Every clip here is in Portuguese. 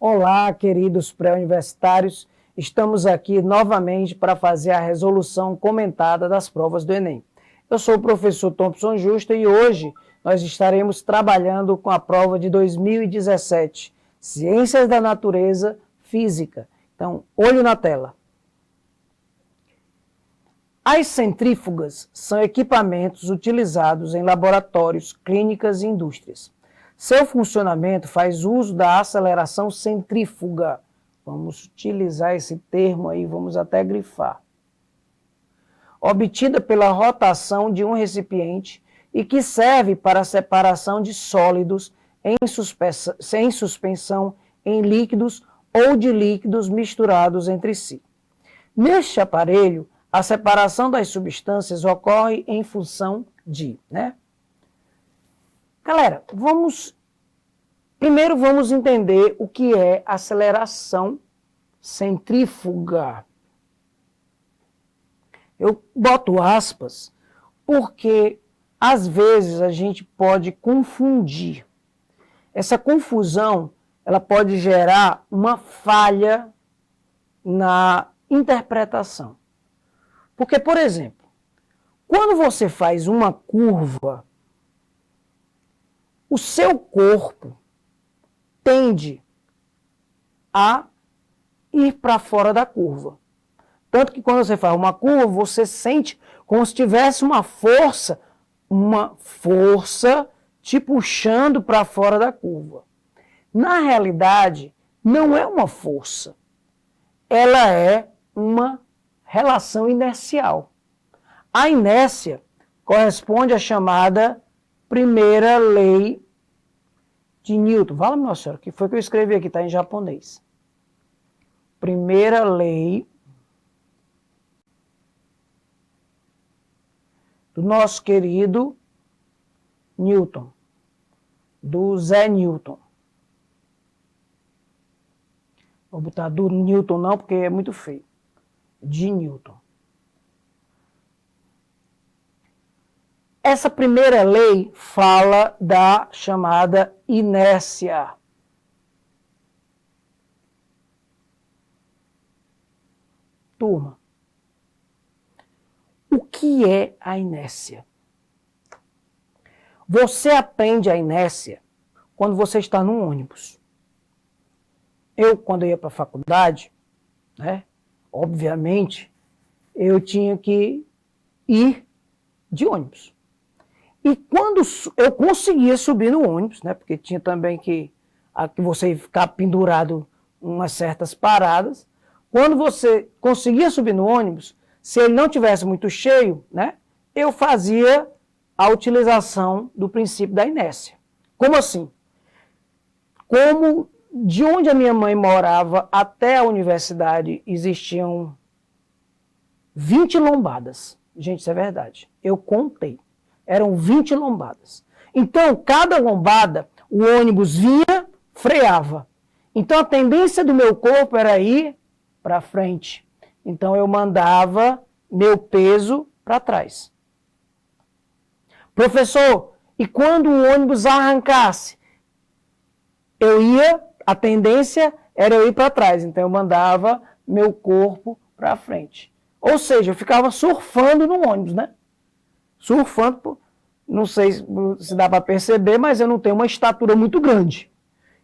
Olá, queridos pré-universitários. Estamos aqui novamente para fazer a resolução comentada das provas do Enem. Eu sou o professor Thompson Justa e hoje nós estaremos trabalhando com a prova de 2017, Ciências da Natureza, Física. Então, olho na tela. As centrífugas são equipamentos utilizados em laboratórios, clínicas e indústrias. Seu funcionamento faz uso da aceleração centrífuga. Vamos utilizar esse termo aí, vamos até grifar. Obtida pela rotação de um recipiente e que serve para a separação de sólidos em suspensão em líquidos ou de líquidos misturados entre si. Neste aparelho, a separação das substâncias ocorre em função de, Galera, primeiro vamos entender o que é aceleração centrífuga. Eu boto aspas porque, às vezes, a gente pode confundir. Essa confusão, ela pode gerar uma falha na interpretação. Porque, por exemplo, quando você faz uma curva, o seu corpo tende a ir para fora da curva. Tanto que quando você faz uma curva, você sente como se tivesse uma força te puxando para fora da curva. Na realidade, não é uma força. Ela é uma relação inercial. A inércia corresponde à chamada primeira lei de Newton. Fala, minha senhora, o que foi que eu escrevi aqui? Está em japonês. Primeira lei do nosso querido Newton, do Zé Newton. Vou botar do Newton não, porque é muito feio. De Newton. Essa primeira lei fala da chamada inércia. Turma, o que é a inércia? Você aprende a inércia quando você está num ônibus. Quando eu ia para a faculdade, obviamente, eu tinha que ir de ônibus. E quando eu conseguia subir no ônibus, porque tinha também que você ficar pendurado em umas certas paradas, quando você conseguia subir no ônibus, se ele não tivesse muito cheio, eu fazia a utilização do princípio da inércia. Como assim? Como de onde a minha mãe morava até a universidade existiam 20 lombadas. Gente, isso é verdade. Eu contei. Eram 20 lombadas. Então, cada lombada, o ônibus vinha, freava. Então, a tendência do meu corpo era ir para frente. Então, eu mandava meu peso para trás. Professor, e quando o ônibus arrancasse? A tendência era eu ir para trás. Então, eu mandava meu corpo para frente. Ou seja, eu ficava surfando no ônibus, Surfando, não sei se dá para perceber, mas eu não tenho uma estatura muito grande.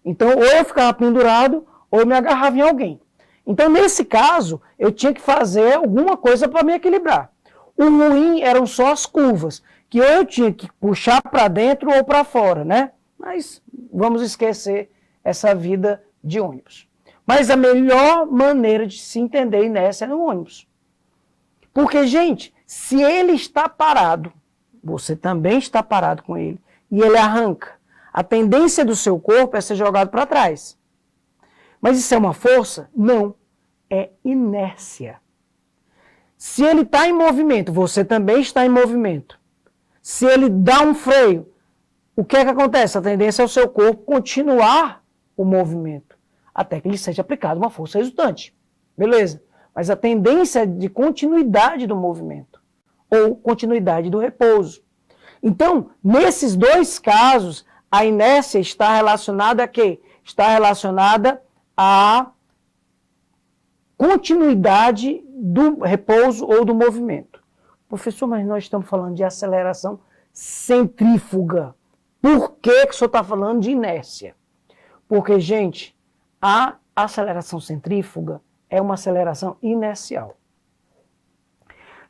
Então, ou eu ficava pendurado, ou eu me agarrava em alguém. Então, nesse caso, eu tinha que fazer alguma coisa para me equilibrar. O ruim eram só as curvas, que ou eu tinha que puxar para dentro ou para fora, Mas vamos esquecer essa vida de ônibus. Mas a melhor maneira de se entender inércia é no ônibus. Porque, gente, se ele está parado, você também está parado com ele, e ele arranca, a tendência do seu corpo é ser jogado para trás. Mas isso é uma força? Não. É inércia. Se ele está em movimento, você também está em movimento. Se ele dá um freio, o que é que acontece? A tendência é o seu corpo continuar o movimento, até que lhe seja aplicada uma força resultante. Beleza? Mas a tendência é de continuidade do movimento, ou continuidade do repouso. Então, nesses dois casos, a inércia está relacionada a quê? Está relacionada a continuidade do repouso ou do movimento. Professor, mas nós estamos falando de aceleração centrífuga. Por que que o senhor está falando de inércia? Porque, gente, a aceleração centrífuga é uma aceleração inercial.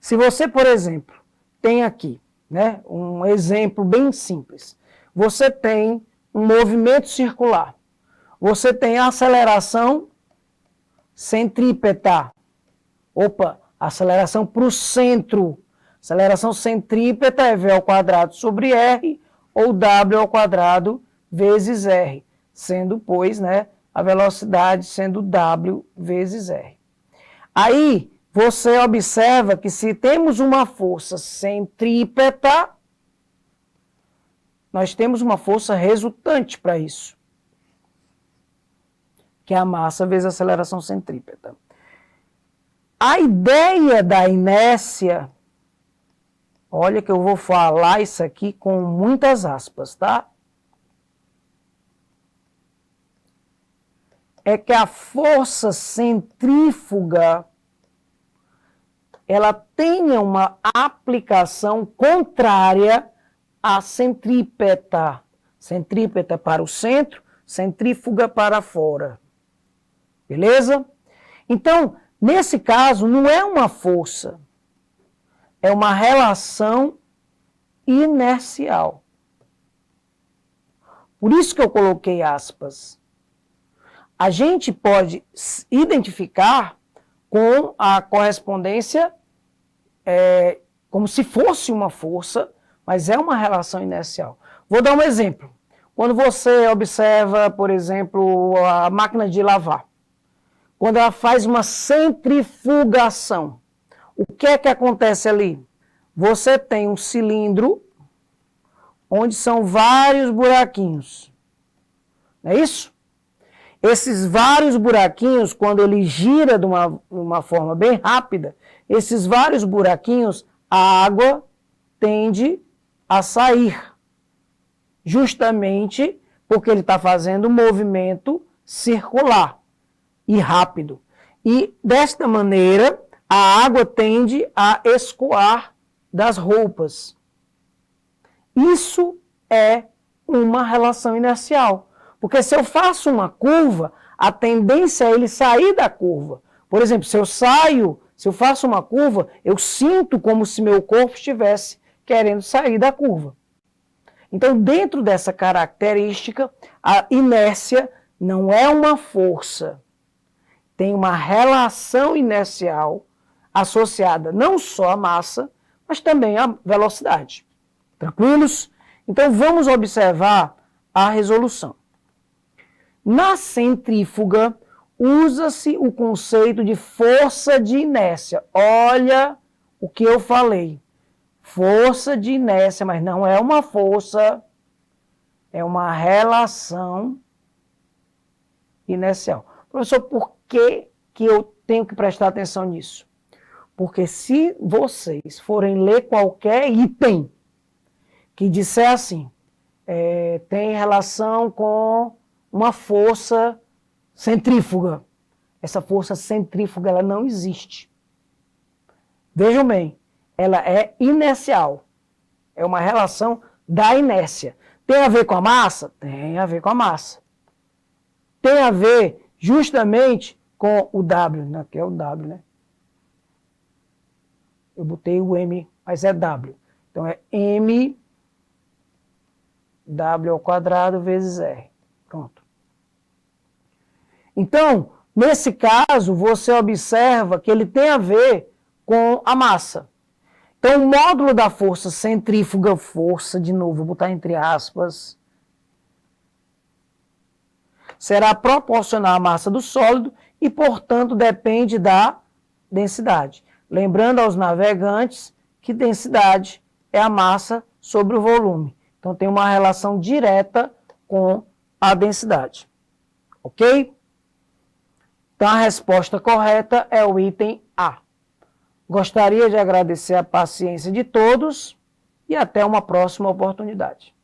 Se você, por exemplo, tem aqui, né, um exemplo bem simples. Você tem um movimento circular. Você tem a aceleração centrípeta. Opa, aceleração para o centro. Aceleração centrípeta é V ao quadrado sobre R ou W ao quadrado vezes R, sendo, pois, né, a velocidade sendo W vezes R. Aí, você observa que se temos uma força centrípeta, nós temos uma força resultante para isso, que é a massa vezes a aceleração centrípeta. A ideia da inércia, olha que eu vou falar isso aqui com muitas aspas, tá? É que a força centrífuga ela tenha uma aplicação contrária à centrípeta. Centrípeta para o centro, centrífuga para fora. Beleza? Então, nesse caso, não é uma força, é uma relação inercial. Por isso que eu coloquei aspas. A gente pode identificar com a correspondência como se fosse uma força, mas é uma relação inercial. Vou dar um exemplo. Quando você observa, por exemplo, a máquina de lavar, quando ela faz uma centrifugação, o que é que acontece ali? Você tem um cilindro onde são vários buraquinhos. Não é isso? Esses vários buraquinhos, quando ele gira de uma forma bem rápida, esses vários buraquinhos, a água tende a sair. Justamente porque ele está fazendo um movimento circular e rápido. E, desta maneira, a água tende a escoar das roupas. Isso é uma relação inercial. Porque se eu faço uma curva, a tendência é ele sair da curva. Por exemplo, se eu faço uma curva, eu sinto como se meu corpo estivesse querendo sair da curva. Então, dentro dessa característica, a inércia não é uma força. Tem uma relação inercial associada não só à massa, mas também à velocidade. Tranquilos? Então, vamos observar a resolução. Na centrífuga, usa-se o conceito de força de inércia. Olha o que eu falei. Força de inércia, mas não é uma força, é uma relação inercial. Professor, por que eu tenho que prestar atenção nisso? Porque se vocês forem ler qualquer item que disser assim, tem relação com uma força centrífuga. Essa força centrífuga ela não existe. Vejam bem, ela é inercial. É uma relação da inércia. Tem a ver com a massa? Tem a ver com a massa. Tem a ver justamente com o W, né? Que é o W, né? Eu botei o M, mas é W. Então é M W ao quadrado vezes R. Pronto. Então, nesse caso, você observa que ele tem a ver com a massa. Então, o módulo da força centrífuga, força, de novo, vou botar entre aspas, será proporcional à massa do sólido e, portanto, depende da densidade. Lembrando aos navegantes que densidade é a massa sobre o volume. Então, tem uma relação direta com a densidade. Ok? Então, a resposta correta é o item A. Gostaria de agradecer a paciência de todos e até uma próxima oportunidade.